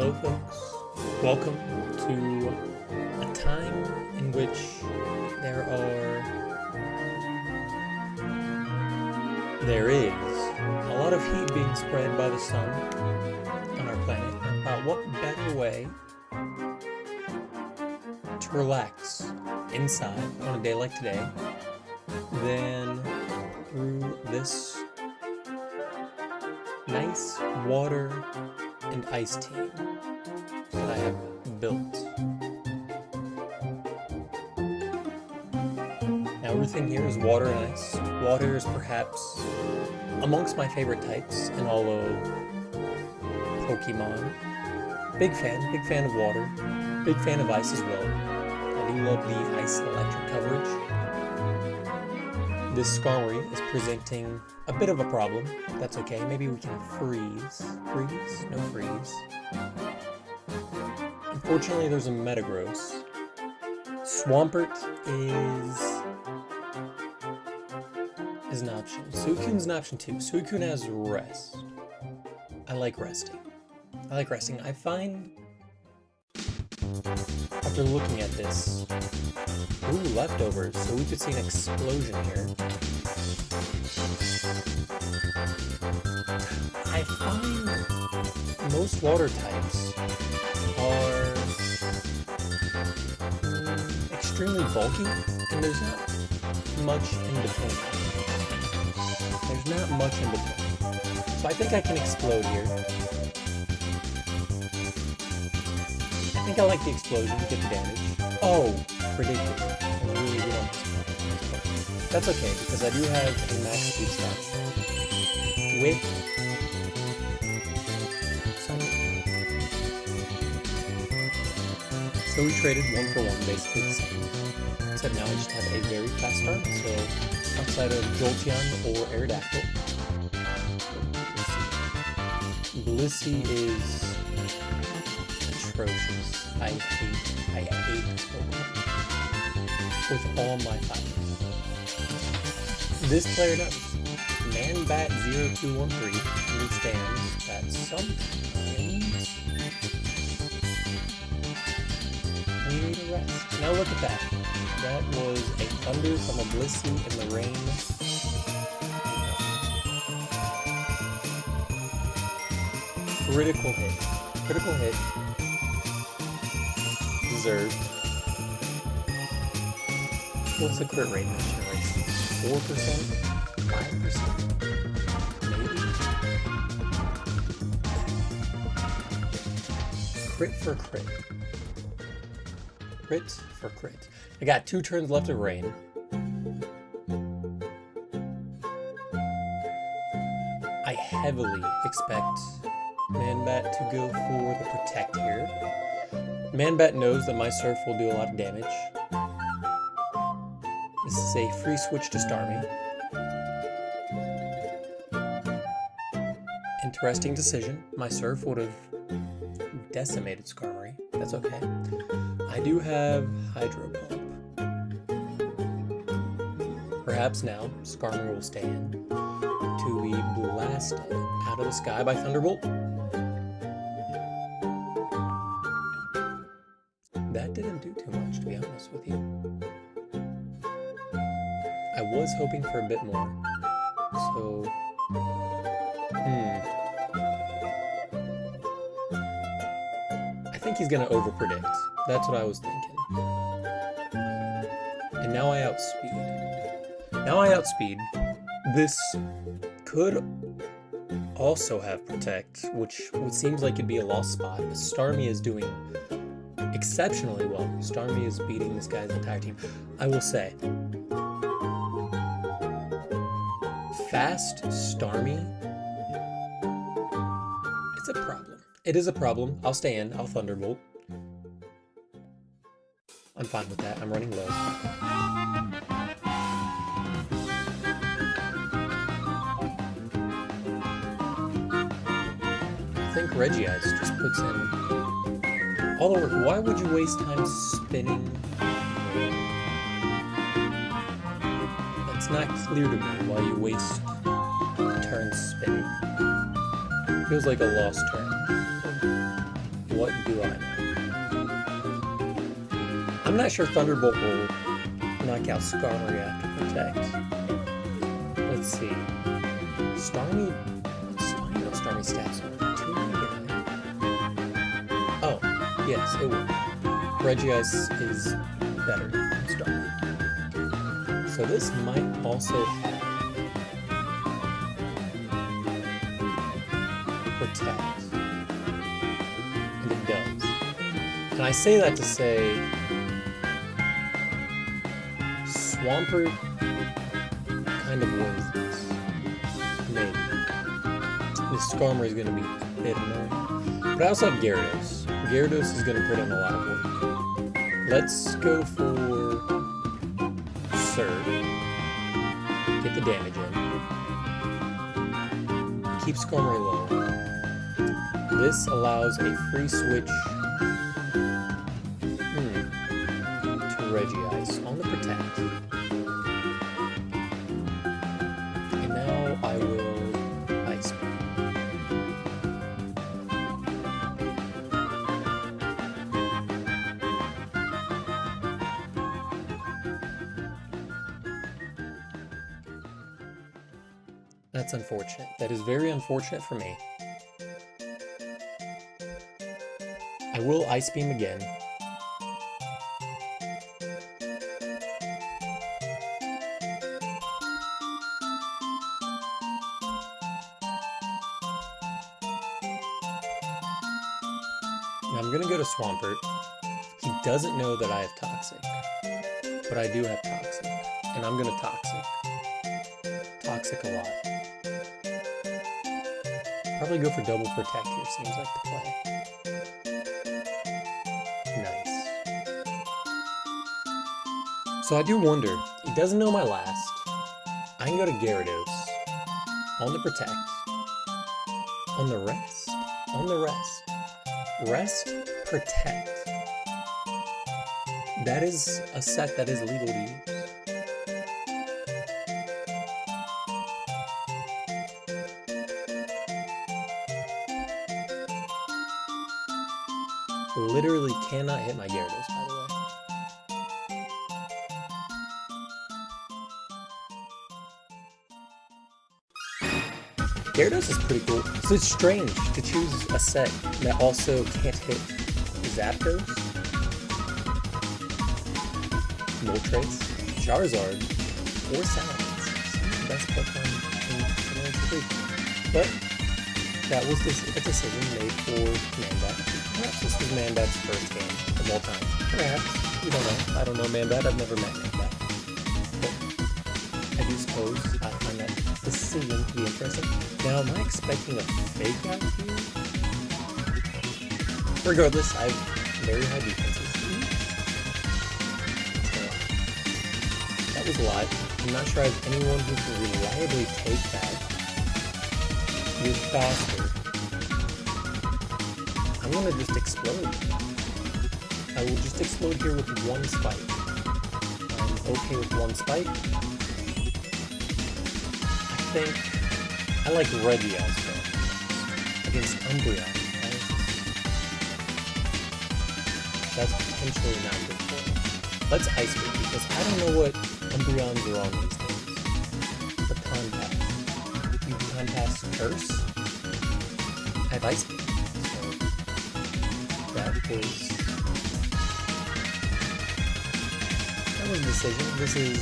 Hello folks, welcome to a time in which there is a lot of heat being spread by the sun on our planet. What better way to relax inside on a day like today than through this nice water and ice team that I have built. Now everything here is water and ice. Water is perhaps amongst my favorite types in all of Pokemon. Big fan of water. Big fan of ice as well. I do love the ice and electric coverage. This Skarmory is presenting a bit of a problem. That's okay, maybe we can freeze. Freeze? No freeze. Unfortunately, there's a Metagross. Swampert is an option. Suicune's an option too. Suicune has rest. I like resting. I find, after looking at this, leftovers, so we could see an explosion here. I find most water types are extremely bulky, and there's not much in between. So I think I can explode here. I think I like the explosion to get the damage. Oh, ridiculous. I was really good on this part. That's okay, because I do have a max speed stop with some. So we traded 1-for-1, basically the same. Except now I just have a very fast start, so outside of Jolteon or Aerodactyl. Blissey is atrocious. I hate this Pokemon with all my fibers. This player does. ManBat0213 understands that sometimes we need a rest. Now look at that. That was a Thunder from a Blissey in the rain. Critical hit. Deserved. What's the crit rate in this generation? 4%? 5%? Maybe? Crit for crit. Crit for crit. I got 2 turns left of rain. I heavily expect Manbat to go for the Protect here. Manbat knows that my Surf will do a lot of damage. This is a free switch to Starmie. Interesting decision. My Surf would have decimated Skarmory. That's okay. I do have Hydro Pump. Perhaps now Skarmory will stand to be blasted out of the sky by Thunderbolt. That didn't do too much, to be honest with you. I was hoping for a bit more. So, I think he's gonna overpredict. That's what I was thinking. And now I outspeed. This could also have Protect, which seems like it'd be a lost spot, but Starmie is doing exceptionally well. Starmie is beating this guy's entire team. I will say, fast Starmie, it's a problem. It is a problem. I'll stay in. I'll Thunderbolt. I'm fine with that. I'm running low. I think Regice just puts in all the work. Why would you waste time spinning? It's not clear to me why you waste turns spinning. Feels like a lost turn. I'm not sure Thunderbolt will knock out Skarmory after Protect. Let's see. Starmie... I know Starmie stats are 299. Oh, yes, it will. Regice is better than Starmie. So this might also have Protect. And it does. And I say that to say Swampert kind of wins this. Maybe. This Skarmory is going to be a bit annoying. But I also have Gyarados. Gyarados is going to put in a lot of work. Let's go for Surge. Get the damage in. Keep Skarmory low. This allows a free switch to Regice on the Protect. And now I will Ice Beam. That's unfortunate. That is very unfortunate for me. I will Ice Beam again. And I'm gonna go to Swampert. He doesn't know that I have Toxic, but I do have Toxic, and I'm gonna Toxic. Toxic a lot. Probably go for double Protect here, seems like the play. Nice. So I do wonder, he doesn't know my last. I can go to Gyarados. On the Protect. On the Rest. On the Rest. Rest, Protect. That is a set that is legal to use. Literally cannot hit my Gyarados, by the way. Gyarados is pretty cool. So it's strange to choose a set that also can't hit Zapdos, Moltres, Charizard, or Salamence. Some of the best Pokemon in Gen 3. But that was a decision made for Manbat. Perhaps this was Manbat's first game of all time. Perhaps. We don't know. I don't know Manbat. I've never met Manbat. But I do suppose I find that decision to be interesting. Now, am I expecting a fake out here? Regardless, I have very high defenses. That was a lot. I'm not sure I have anyone who can reliably take that. You're faster. I'm gonna just explode. I will just explode here with one spike. I'm okay with one spike. I think I like Regice though. Against Umbreon. That's potentially not good for me. Let's Ice Beam because I don't know what Umbreons are on these days. Baton Pass. You Baton Pass Curse? I have Ice Beam. So that was a decision. This is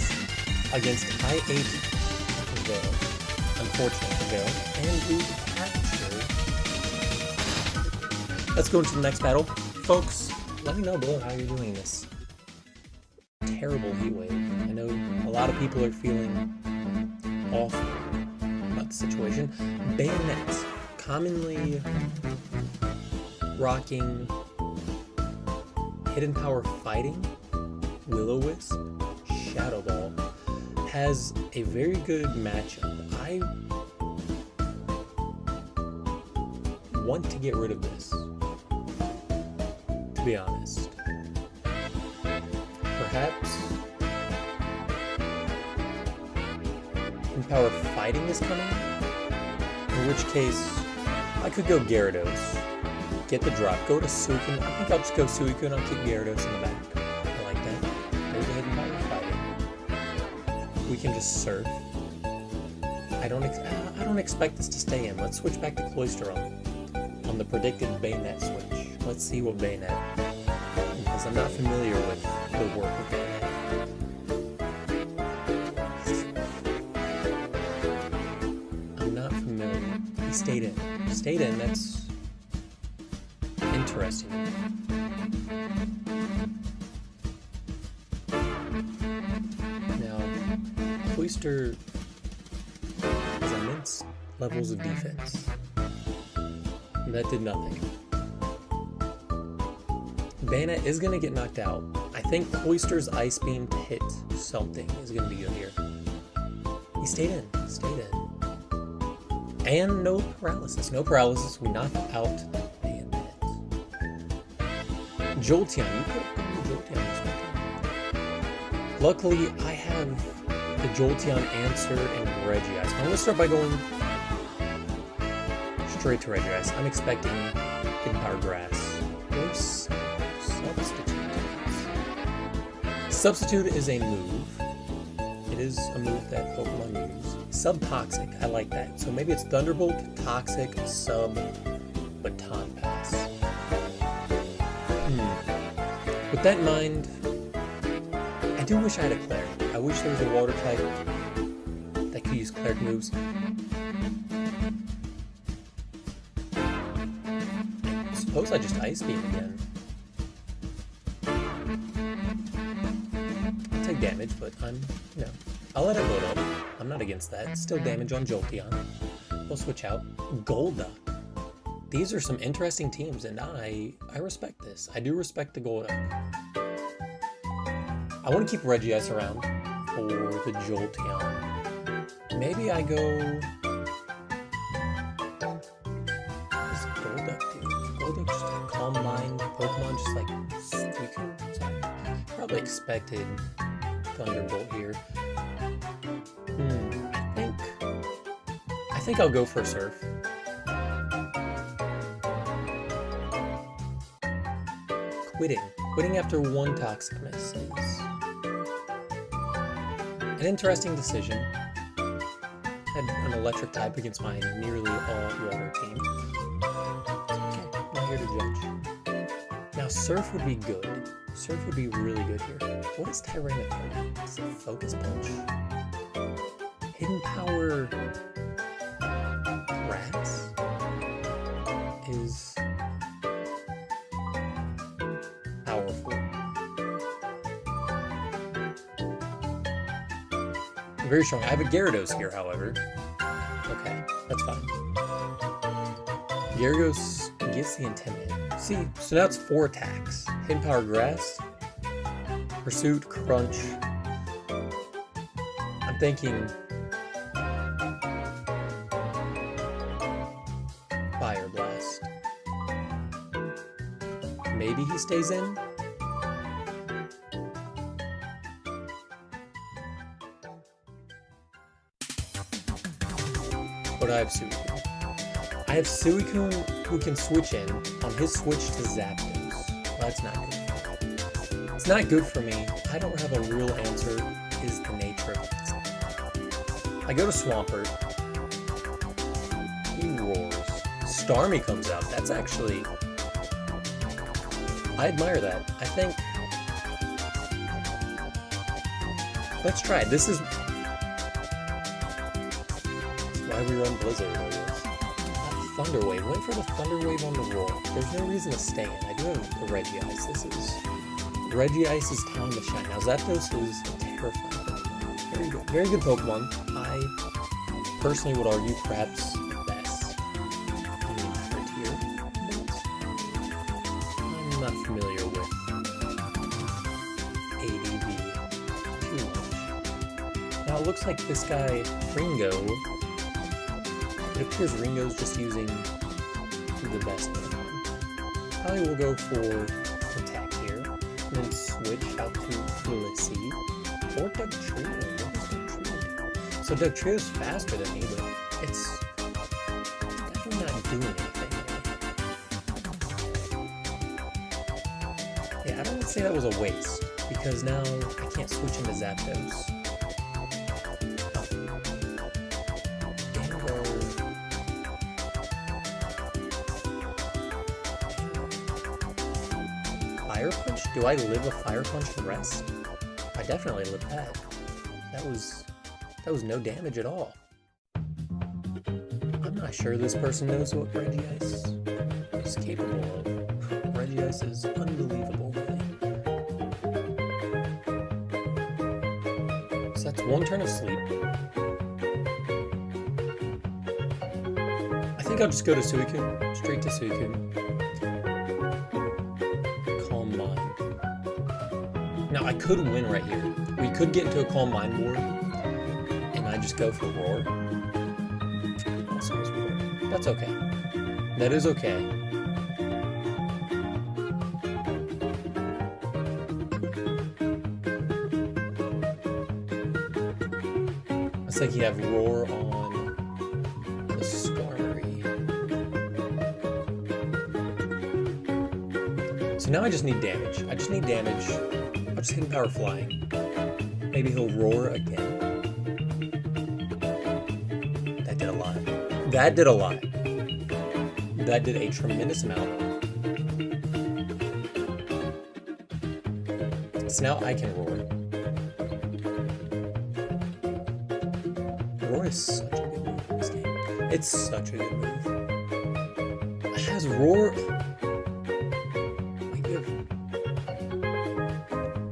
against I-8 Veil. Unfortunate for Veil. And we capture. Let's go into the next battle. Folks, let me know below how you're doing this terrible heat wave. I know a lot of people are feeling awful about the situation. Bayonet, commonly rocking Hidden Power Fighting, Will-O-Wisp, Shadow Ball, has a very good matchup. I want to get rid of this, to be honest. Perhaps Hidden Power Fighting is coming, in which case I could go Gyarados, get the drop, go to Suicune. I think I'll just go Suicune, I'll keep Gyarados in the back. I like that. can just surf. I don't expect this to stay in. Let's switch back to Cloyster on the predicted Bayonet switch. Let's see what Bayonet, because I'm not familiar with the work of Bayonet. I'm not familiar. He stayed in. Stayed in, that's interesting. Now, Cloyster has immense levels of defense. And that did nothing. Bayonet is going to get knocked out. I think Cloyster's Ice Beam to hit something is going to be good here. He stayed in. Stayed in. And no paralysis. No paralysis. We knocked out Bayonet. Jolteon. You could have gone to Jolteon this one. Luckily, I have the Jolteon answer and Regice. I'm going to start by going straight to Regice. I'm expecting Hidden Power Grass or Substitute. Substitute is a move. It is a move that Pokemon use. Sub-Toxic, I like that. So maybe it's Thunderbolt, Toxic, Sub, Baton Pass. With that in mind, I do wish I had a Cleric. I wish there was a Water type that could use Cleric moves. I suppose I just Ice Beam again. I'll take damage, but I'll let it load up. I'm not against that. Still damage on Jolteon. We'll switch out. Golduck. These are some interesting teams, and I respect this. I do respect the Golduck. I want to keep Regice around for the Jolteon. Maybe I go... What's Golduck do? Golduck just a Calm Mind Pokemon, just like Suicune? Sorry. Probably expected Thunderbolt here. I think I'll go for a Surf. Quitting after one Toxic Miss is an interesting decision. Had an Electric type against my nearly all Water team. Okay, not here to judge. Now Surf would be good. Surf would be really good here. What is Tyranitar? Is it Focus Punch? Hidden Power Grass is powerful. Very strong. I have a Gyarados here, however. Okay, that's fine. Gyarados gets the Intimidate. See, so now it's 4 attacks. Hidden Power Grass, Pursuit, Crunch. I'm thinking Fire Blast. Maybe he stays in? But I have Suicune. I have Suicune who can switch in on his switch to Zapdos. Well, that's not good. It's not good for me. I don't have a real answer, is the nature of it. I go to Swampert. He roars. Starmie comes out. That's actually... I admire that. I think... Let's try it. This is why we run Blizzard, I guess. Thunder Wave. Wait for the Thunder Wave on the roll. There's no reason to stay in. I do have the Regice. This is... Regice's time to shine. Now, Zapdos is terrifying Pokemon. Very good. Very good Pokemon. I personally would argue perhaps best in Frontier. I'm not familiar with ADV too much. Now, it looks like this guy, Ringo... It appears Ringo's just using the best Pokemon. Probably will go for Attack here, and then switch out to Blissey or Dugtrio. What does Dugtrio do? So Dugtrio's faster than me, but it's definitely not doing anything. Yeah, I don't want to say that was a waste, because now I can't switch into Zapdos. Fire Punch? Do I live a Fire Punch and rest? I definitely lived that. That was no damage at all. I'm not sure this person knows what Regice is capable of. Regice is unbelievable, really. So that's one turn of sleep. I think I'll just go to Suicune. Straight to Suicune. Calm Mind. Now, I could win right here. We could get into a Calm Mind war, and I just go for Roar. Also is Roar. That's okay. That is okay. It's like you have Roar on the Skarmory. So now I just need damage. I just need damage. I'll just hit Power Flying. Maybe he'll Roar again. That did a lot. That did a lot. That did a tremendous amount. So now I can Roar. Roar is such a good move in this game. It's such a good move. Has Roar... Like, you have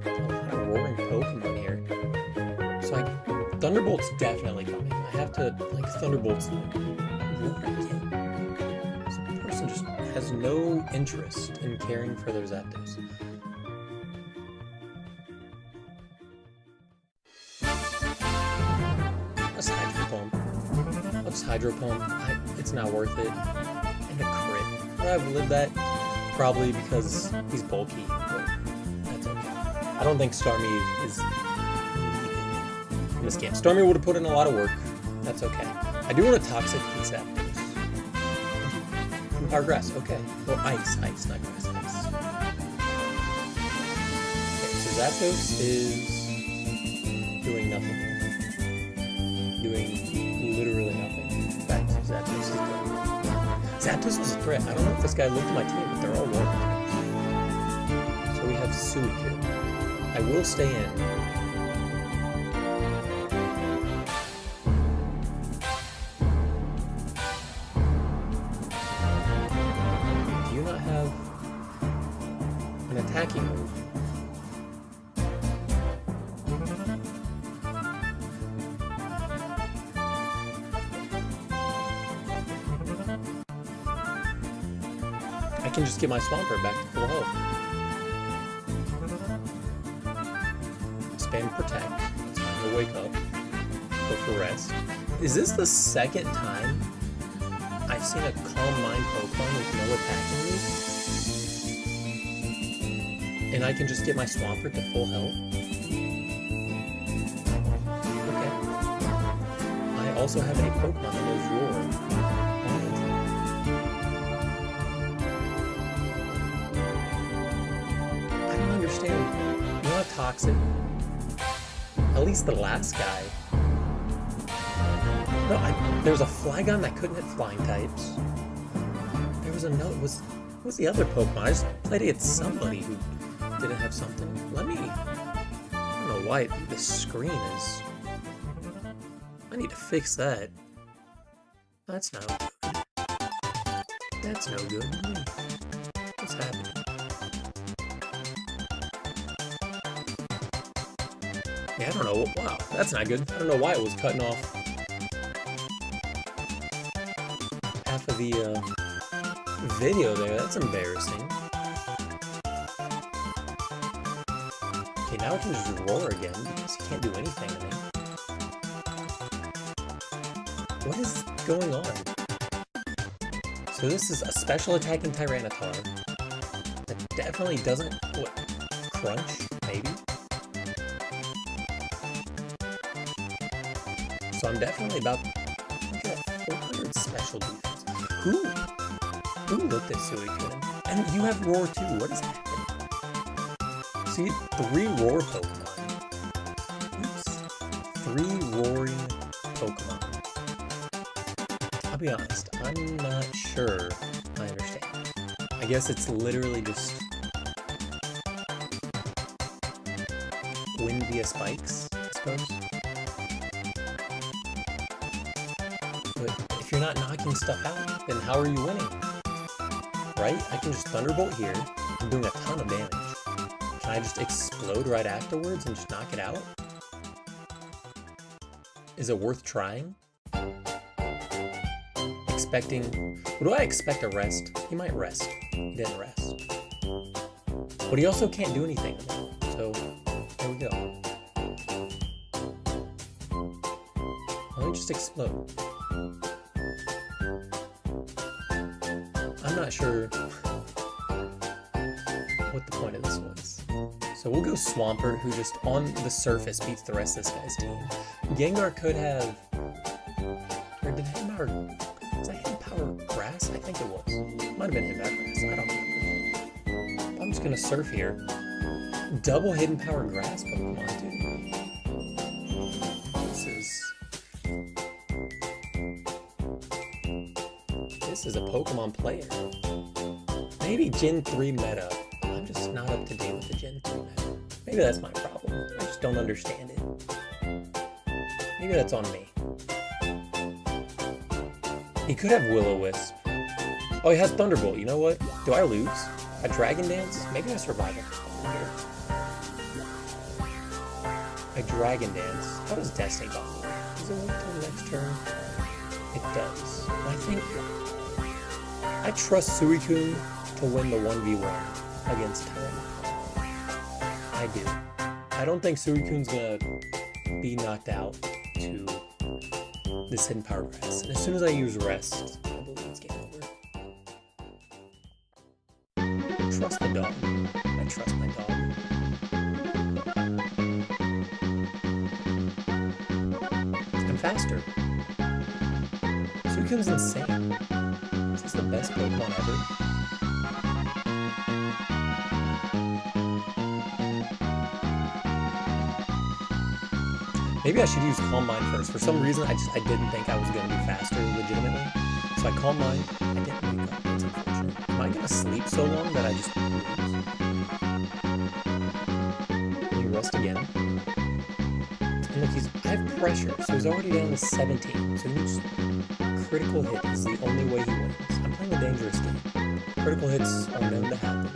a lot of roaring Pokemon here. So, like, Thunderbolt's definitely coming. I have to, like, Thunderbolt's Roar again. This person just has no interest in caring for their Zapdos. Let's Hydro Pump. It's not worth it. And a crit. Would I have lived that? Probably because he's bulky, but that's okay. I don't think Starmie is in this game. Starmie would have put in a lot of work. That's okay. I do want a Toxic Zapdos. Power Grass, okay. Or Ice, not Grass, Ice. Okay, so Zapdos is doing nothing here. Doing literally nothing. In fact, Zapdos is dead. Zapdos was a threat. I don't know if this guy looked at my team, but they're all warped. So we have Suicune. I will stay in. Do you not have an attacking move? I can just get my Swampert back to full health. Spam Protect. It's time to wake up. Go for rest. Is this the second time I've seen a Calm Mind Pokemon with no attacking move? And I can just get my Swampert to full health? Okay. I also have a Pokemon that knows Roar. Understand, you know, Toxic. At least the last guy. No, there was a Flygon that couldn't hit flying types. There was another. What's the other Pokemon? I just played against somebody who didn't have something. I don't know why this screen is. I need to fix that. That's no good. That's no good. What's happening? Yeah, I don't know. Wow, that's not good. I don't know why it was cutting off half of the video there. That's embarrassing. Okay, now I can just Roar again because he can't do anything to me. What is going on? So this is a special attacking Tyranitar that definitely doesn't... What? Crunch? Maybe? So I'm definitely about 400 special defense. Who looked at Suicune? And you have Roar too. What is happening? See, 3 Roar Pokemon. Oops. 3 roaring Pokemon. I'll be honest, I'm not sure I understand. I guess it's literally just via spikes, I suppose. But if you're not knocking stuff out, then how are you winning? Right? I can just Thunderbolt here. I'm doing a ton of damage. Can I just explode right afterwards and just knock it out? Is it worth trying? What do I expect? A rest? He might rest. He didn't rest. But he also can't do anything. So, there we go. Let me just explode. I'm not sure what the point of this was. So we'll go Swampert, who just on the surface beats the rest of this guy's team. Gengar could have... Or did Hidden Power... Was that Hidden Power Grass? I think it was. Might have been Hidden Power Grass. I don't remember. I'm just gonna surf here. Double Hidden Power Grass Pokemon, dude. This is a Pokemon player. Maybe Gen 3 meta. I'm just not up to date with the Gen 3 meta. Maybe that's my problem. I just don't understand it. Maybe that's on me. He could have Will-O-Wisp. Oh, he has Thunderbolt. You know what? Do I lose? A Dragon Dance? Maybe I survive it. A Dragon Dance. How does Destiny Bond work? Does it wait till the next turn? It does. I think... I trust Suicune to win the 1v1 against Tyranitar. I do. I don't think Suicune's gonna be knocked out to this Hidden Power Grass. And as soon as I use Rest, I believe it's game over. Trust the dog. I trust my dog. I'm faster. Suicune's insane. Is this the best Pokemon ever? Maybe I should use Calm Mind first. For some reason, I didn't think I was going to be faster legitimately. So I Calm Mind. I didn't wake up. That's unfortunate. Am I going to sleep so long that I just lose? Let me rest again. And look, I have pressure, so he's already down to 17. So he needs critical hit is the only way he wins. I'm playing a dangerous game. Critical hits are known to happen.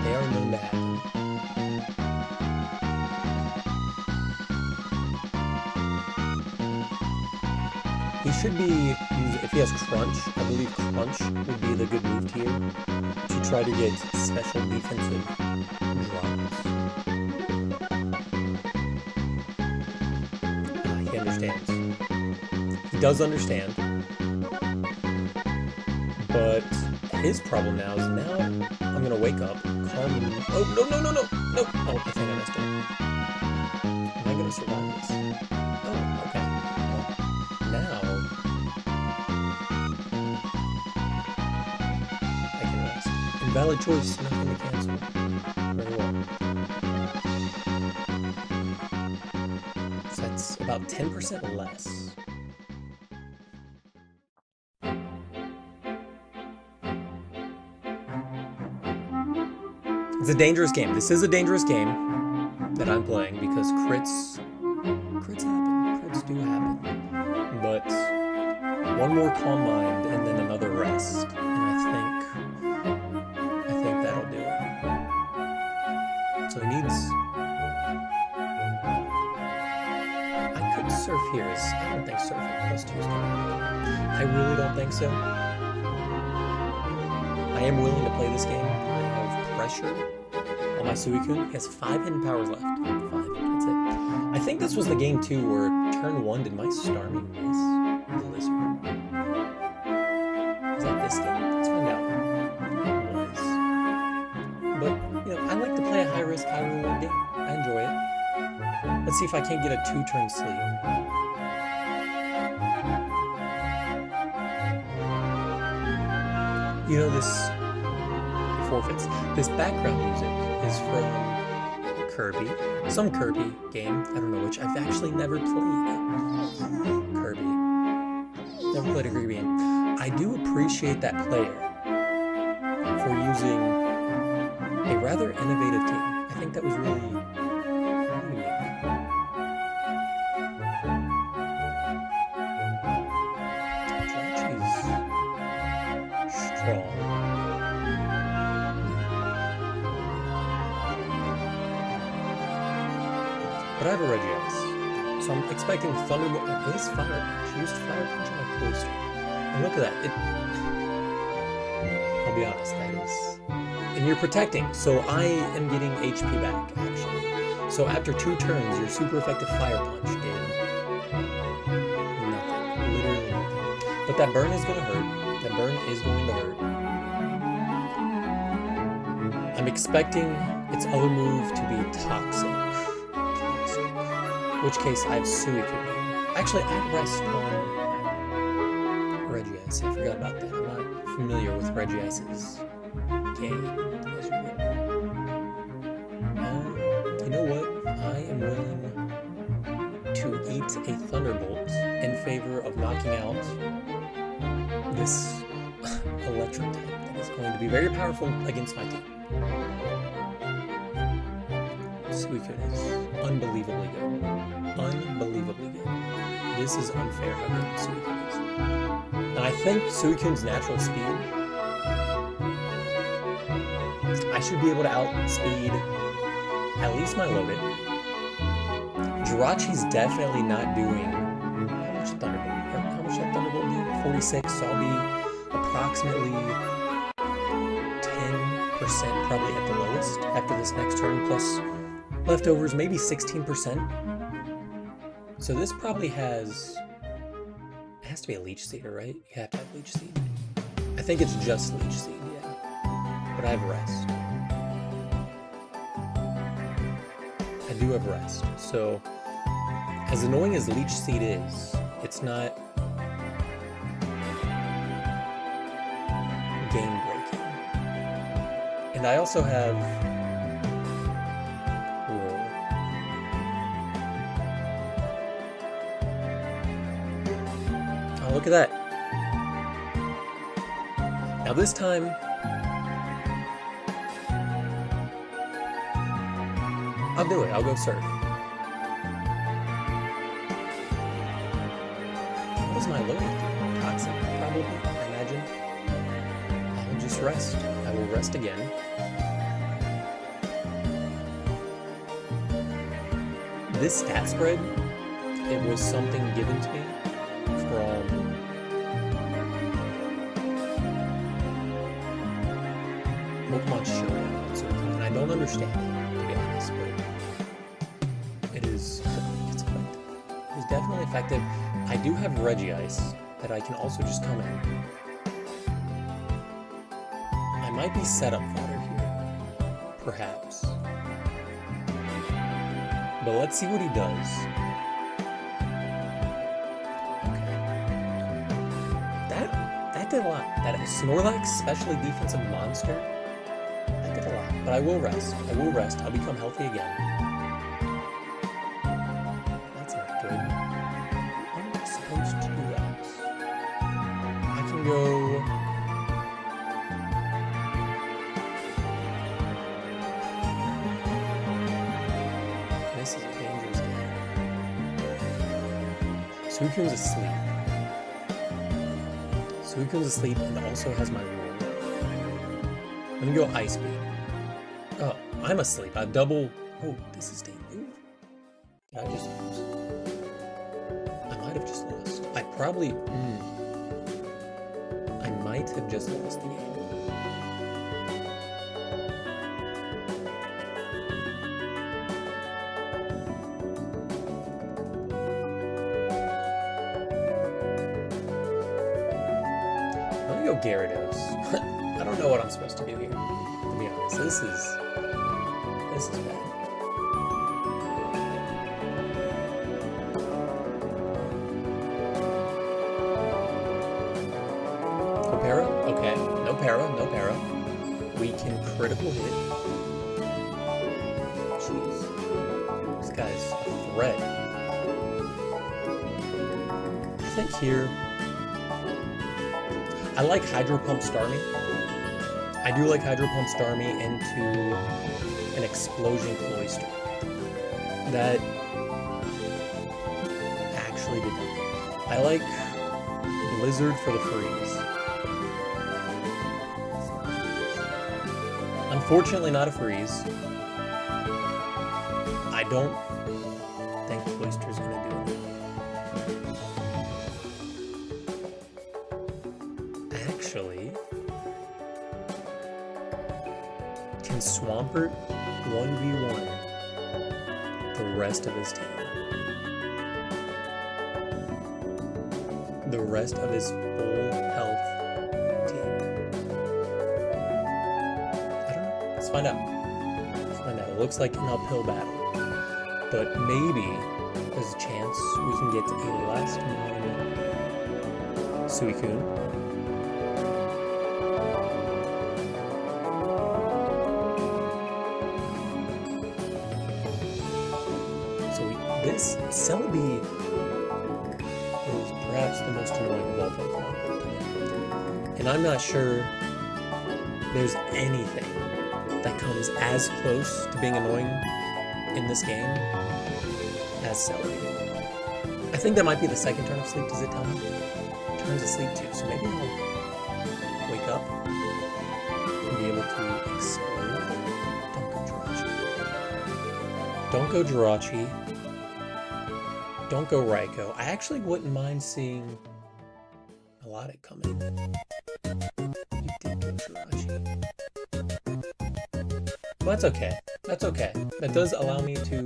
They are known to happen. He should be, if he has Crunch, I believe Crunch would be the good move here to try to get special defensive drops. He understands. He does understand. But his problem now is I'm gonna wake up, calm him. Oh, no. Oh, I think I messed up. Am I gonna survive this? Oh, okay. Well, now I can rest. Invalid choice, nothing to cancel. Very well. So that's about 10% less. It's a dangerous game. This is a dangerous game that I'm playing because crits happen. Crits do happen. But one more Calm Mind and then another Rest, and I think that'll do it. So he needs. I could surf here. I don't think surfing plus 2 is gonna happen. I really don't think so. I am willing to play this game. I have pressure on my Suicune. He has 5 hidden powers left. 5. That's it. I think this was the game too where turn 1 did my Starmie miss the Lizard. Is that this game? Let's find out. It was. But I like to play a high risk, high reward game. I enjoy it. Let's see if I can't get a 2-turn sleep. This forfeits. This background music is from Kirby. Some Kirby game. I don't know which. I've actually never played Kirby. Never played a Kirby game. I do appreciate that player for using a rather innovative team. I think that was really unique. Jirachi's strong. But I have a Regice, so I'm expecting Thunderbolt. Oh, this Fire Punch. She used Fire Punch on my Cloyster. And look at that. I'll be honest, that is... And you're protecting, so I am getting HP back, actually. So after 2 turns, your super effective Fire Punch did nothing. Literally nothing. But that burn is going to hurt. That burn is going to hurt. I'm expecting its other move to be Toxic. In which case, I have Suicune. Actually, I rest on Regice. I forgot about that. I'm not familiar with Regice's game, as you will. You know what? I am willing to eat a Thunderbolt in favor of knocking out this electric type that is going to be very powerful against my team. Suicune is unbelievably good. Unbelievably good. This is unfair how good Suicune is. And I think Suicune's natural speed, I should be able to outspeed at least my Loaded. Jirachi's definitely not doing... How much that Thunderbolt do? 46, so I'll be approximately 10% probably at the lowest after this next turn, plus leftovers, maybe 16%. So this probably has... It has to be a Leech Seeder, right? You have to have Leech Seed. I think it's just Leech Seed, yeah. But I have Rest. I do have Rest. So, as annoying as Leech Seed is, it's not game-breaking. And I also have Roll. Oh, look at that. Now this time, I'll do it. I'll go Surf. What was my loading? Toxic, probably, I imagine. I'll just rest. I will rest again. This stat spread, it was something given to me from Pokemon Showdown, and I don't understand it, to be honest, but it's effective. It's definitely effective. I do have Regice that I can also just come in. I might be setup fodder here, perhaps. But let's see what he does. Okay. That did a lot. That Snorlax, specially defensive monster, that did a lot. But I will rest. I will rest. I'll become healthy again. That's not good. I'm not supposed to do that. I can go... This is a dangerous game. Suicune's asleep. Suicune's asleep and also has my rule. Let me go Ice Beam. Oh, I'm asleep. I double... Oh, this is dangerous. Did I just lose? I might have just lost. I probably... I might have just lost the game. Gyarados. I don't know what I'm supposed to do here, to be honest. This is bad. No para? Okay. No para, no para. We can critical hit. Jeez. This guy's a threat. I think here... I like Hydro Pump Starmie. I I do like Hydro Pump Starmie into an Explosion Cloyster. That actually did nothing. I like Blizzard for the freeze. Unfortunately, not a freeze. I don't think Cloyster's gonna do it. Actually, can Swampert 1v1 the rest of his team? The rest of his full health team. I don't know. Let's find out. Let's find out. It looks like an uphill battle. But maybe there's a chance we can get a last moment Suicune. So this Celebi is perhaps the most annoying of all Pokemon. And I'm not sure there's anything that comes as close to being annoying in this game as Celebi. I think that might be the second turn of sleep. Does it tell me? Turns of sleep too, so maybe I'll wake up and be able to explode. Don't go Jirachi. Don't go Raikou. I actually wouldn't mind seeing Melodic come in. You did go Jirachi. Well, that's okay. That's okay. That does allow me to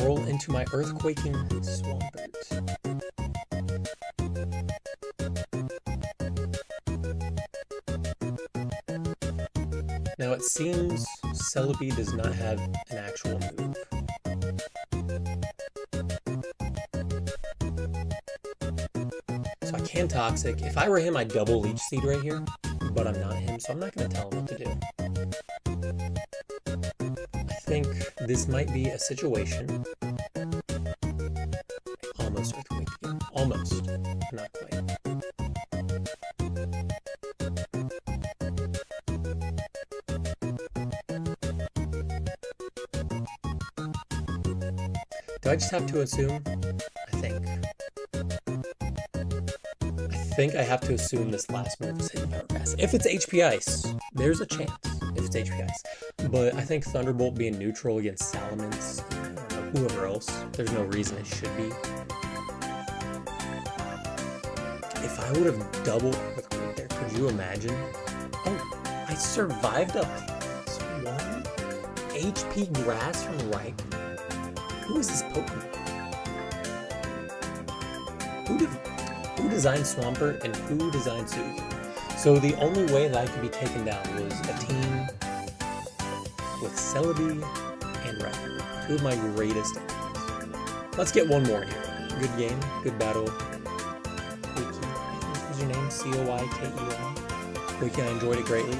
roll into my Earthquaking Swampert. Now it seems Celebi does not have an actual move. So I can Toxic. If I were him, I'd double Leech Seed right here, but I'm not him, so I'm not going to tell him what to do. I think this might be a situation. Almost Earthquake again. Almost. Not quite. Do I just have to assume? I think I have to assume this last move is Hidden Power Pass. If it's HP Ice, there's a chance. If it's HP Ice. But I think Thunderbolt being neutral against Salamence, whoever else, there's no reason it should be. If I would have doubled Earthquake there, could you imagine? Oh, I survived a +1 HP Grass from Raikou. Who is this Pokemon? Who designed Swampert and who designed Suicune? So the only way that I could be taken down was a team with Celebi and Raikou, two of my greatest enemies. Let's get one more here. Good game, good battle. Koiki, what's your name? C-O-I-K-E-Y. Koiki, I enjoyed it greatly.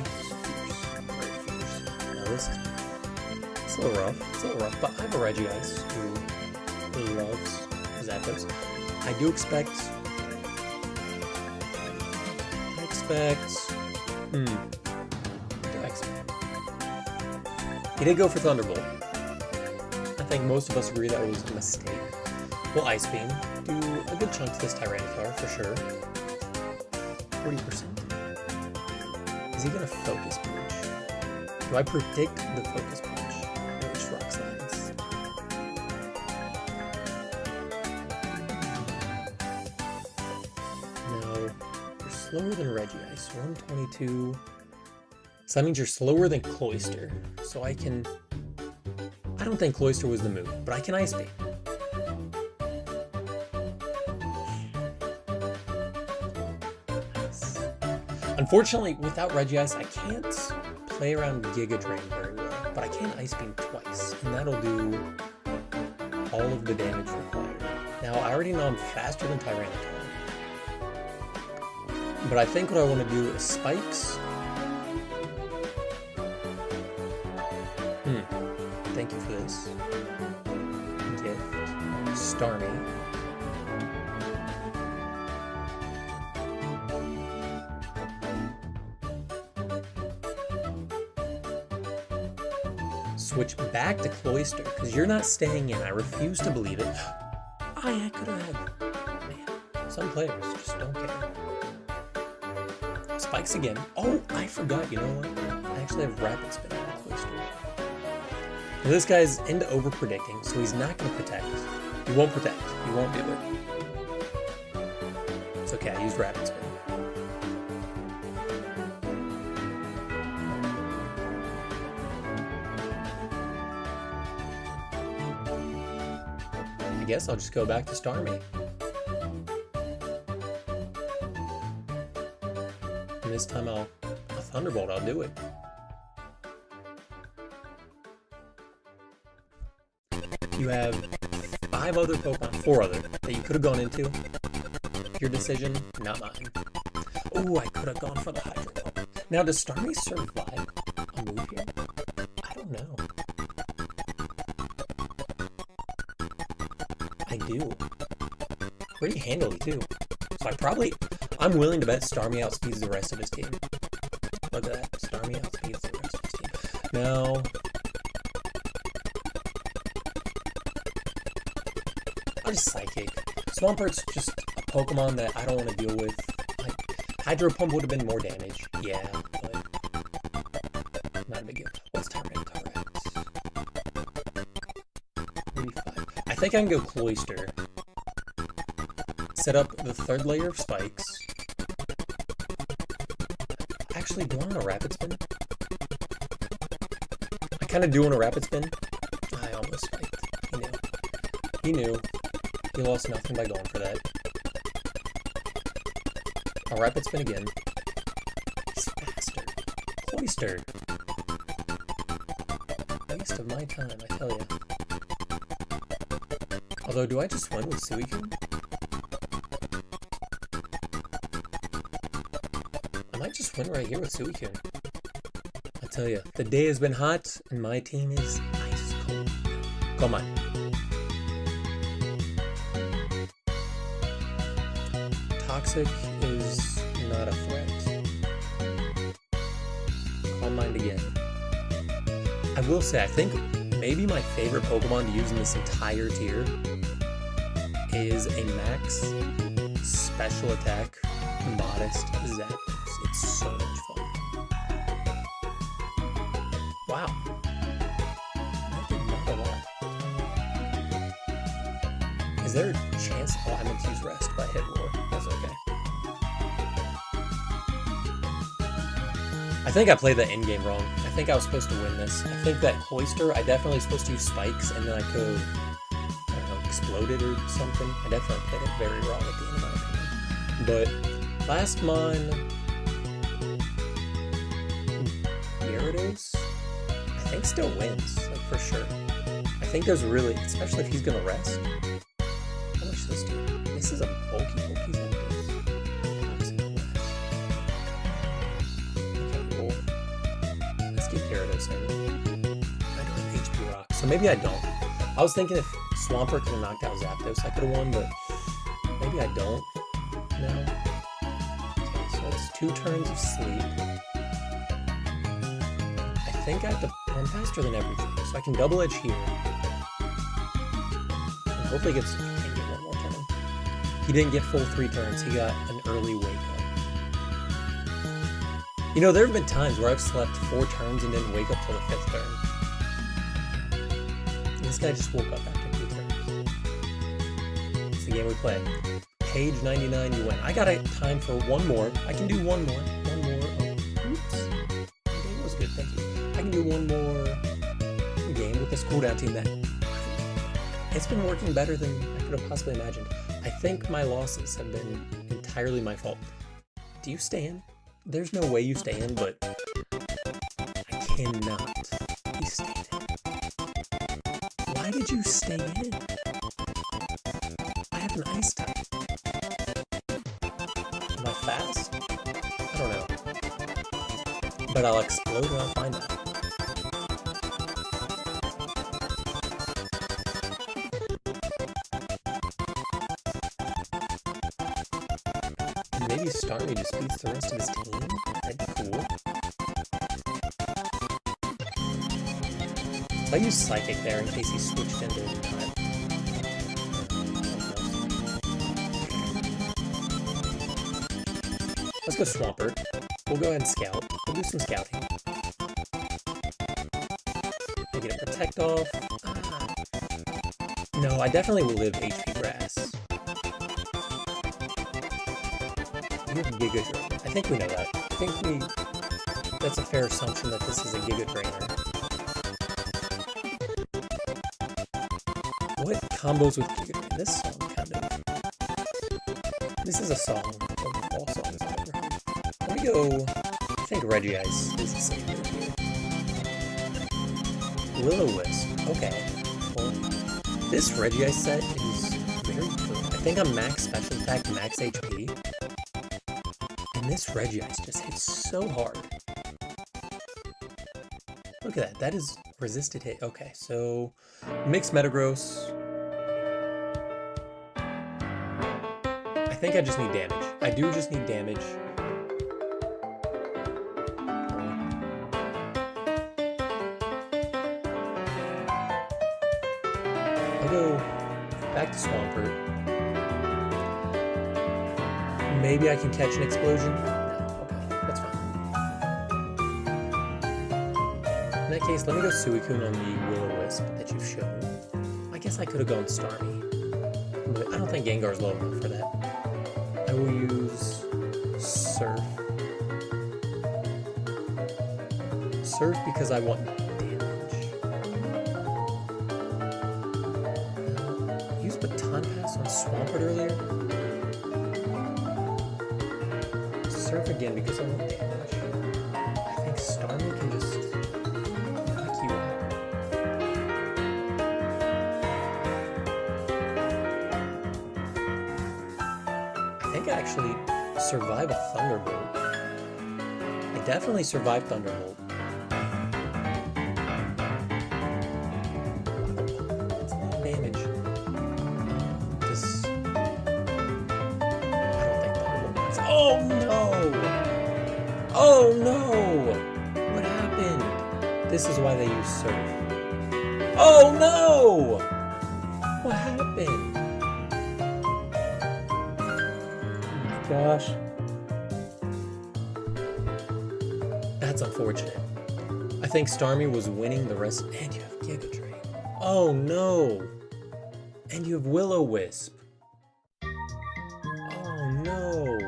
Very fierce. Now this is it's a little rough. It's a little rough, but I have a Regice who loves Zapdos. I do expect. He did go for Thunderbolt. I think most of us agree that was a mistake. Will Ice Beam do a good chunk to this Tyranitar for sure. 40%. Is he gonna Focus Punch? Do I predict the Focus Punch? Which Rock Slides? No. You're slower than Regice. 122. So that means you're slower than Cloyster. So I don't think Cloyster was the move, but I can Ice Beam. Nice. Unfortunately, without Regice, I can't play around Giga Drain very well, but I can Ice Beam twice, and that'll do all of the damage required. Now, I already know I'm faster than Tyranitar, but I think what I want to do is Spikes. Thank you for this gift. Starmie. switch back to Cloyster, because you're not staying in. I refuse to believe it. I could have. Man, some players just don't care. Spikes again. Oh, I forgot. You know what? I actually have Rapid Spin on Cloyster. Now, this guy's into over-predicting, so he's not going to protect. He won't protect. He won't do it. It's okay. I used Rapid Spin. I guess I'll just go back to Starmie. And this time I'll Thunderbolt. I'll do it. You have 5 other Pokemon, 4 other, that you could have gone into. Your decision, not mine. Oh, I could have gone for the Hydro Pump. Now, does Starmie survive a move here? I don't know. I do. Pretty handily, too. So I'm willing to bet Starmie outspeeds the rest of his team. Look at that. Starmie outspeeds the rest of his team. Now, I'll just Psychic. Swampert's just a Pokemon that I don't want to deal with. Like, Hydro Pump would have been more damage. Yeah, but not a big deal. What's Tyranitar at? 35. I think I can go Cloyster. Set up the 3rd layer of spikes. Actually, do I want a Rapid Spin? I kind of do want a Rapid Spin. I almost spiked. He knew. He lost nothing by going for that. I'll Rapid Spin again. He's faster. Cloyster. Waste of my time, I tell ya. Although, do I just win with Suicune? I might just win right here with Suicune. I tell ya, the day has been hot, and my team is ice cold. Come on. Toxic is not a threat. Calm Mind again. I will say, I think maybe my favorite Pokemon to use in this entire tier is a max special attack Modest Zapdos. It's so much fun. Wow. That did not a lot. Is there a chance? Oh, I meant to use Rest, but I hit Roar. That's okay. I think I played that in-game wrong. I think I was supposed to win this. I think that Cloyster, I definitely was supposed to use Spikes, and then I could, I don't know, explode it or something. I definitely played it very wrong at the end, in my opinion. But last mon, Gyarados, I think still wins, like for sure. I think there's really, especially if he's gonna rest. How much does this do? This is a bulky Zapdos. Gyarados in. I don't have HP Rock, so maybe I don't. I was thinking if Swampert could have knocked out Zapdos, I could have won, but maybe I don't now. Okay, so that's 2 turns of sleep. I think I have to. I'm faster than everything, so I can double edge here. And hopefully he can get 1 more turn. He didn't get full 3 turns, he got an early wake up. You know, there have been times where I've slept 4 turns and didn't wake up till the 5th turn. This guy just woke up after 2 turns. It's the game we play. Page 99, you win. I got time for 1 more. I can do 1 more. 1 more. Oh, oops. The game was good, thank you. I can do 1 more game with this cooldown team that it's been working better than I could have possibly imagined. I think my losses have been entirely my fault. Do you stay in? There's no way you stay in, but I cannot. You stayed in. Why did you stay in? I have an Ice type. Am I fast? I don't know. But I'll explode when I find out. Maybe Starmie just beats the rest of his team? That'd be cool. So I used Psychic there in case he switched into not. Let's go Swampert. We'll go ahead and scout. We'll do some scouting. I get a Protect off. No, I definitely will live HP Grass. You have Giga Drain. I think we know that. I think that's a fair assumption that this is a Giga Drainer. What combos with Giga Drain? This song kind of... This is a song of all songs I've ever heard. Let me go... I think Regice is the same thing here. Will-O-Wisp. Okay. Well, this Regice set is very good. I think I'm max special attack, max HP. And this Regice just hits so hard. Look at that. That is resisted hit. Okay, so mixed Metagross. I think I just need damage. I do just need damage. I'll go back to Swampert. Maybe I can catch an explosion. No, okay, that's fine. In that case, let me go Suicune on the Will-O-Wisp that you've shown. I guess I could have gone Starmie, but I don't think Gengar's low enough for that. I will use Surf. Surf because I want damage. Use Baton Pass on Swampert earlier. Surf again because I want damage. I think Starmie can just knock you out. I think I actually survive a Thunderbolt. I definitely survived Thunderbolt. That's a lot of damage. This... I don't think Thunderbolt wins. Oh no! Oh no! What happened? This is why they use Surf. Oh no! What happened? Gosh. That's unfortunate. I think Starmie was winning the rest. And you have Giga Drain. Oh no! And you have Will-O-Wisp. Oh no!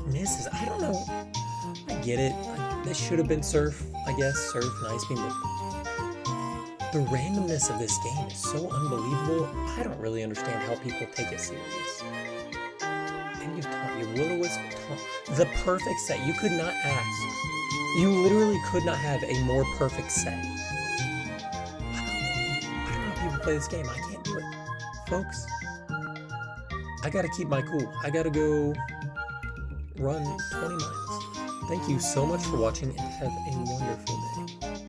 Misses. I don't know. I get it. This should have been Surf, I guess. Surf and Ice Beam, but the randomness of this game is so unbelievable. I don't really understand how people take it serious. And you taunt your Will-O-Wisp taunt. The perfect set. You could not ask. You literally could not have a more perfect set. Wow. I don't know how people play this game. I can't do it. Folks, I gotta keep my cool. I gotta go run 20 miles. Thank you so much for watching and have a wonderful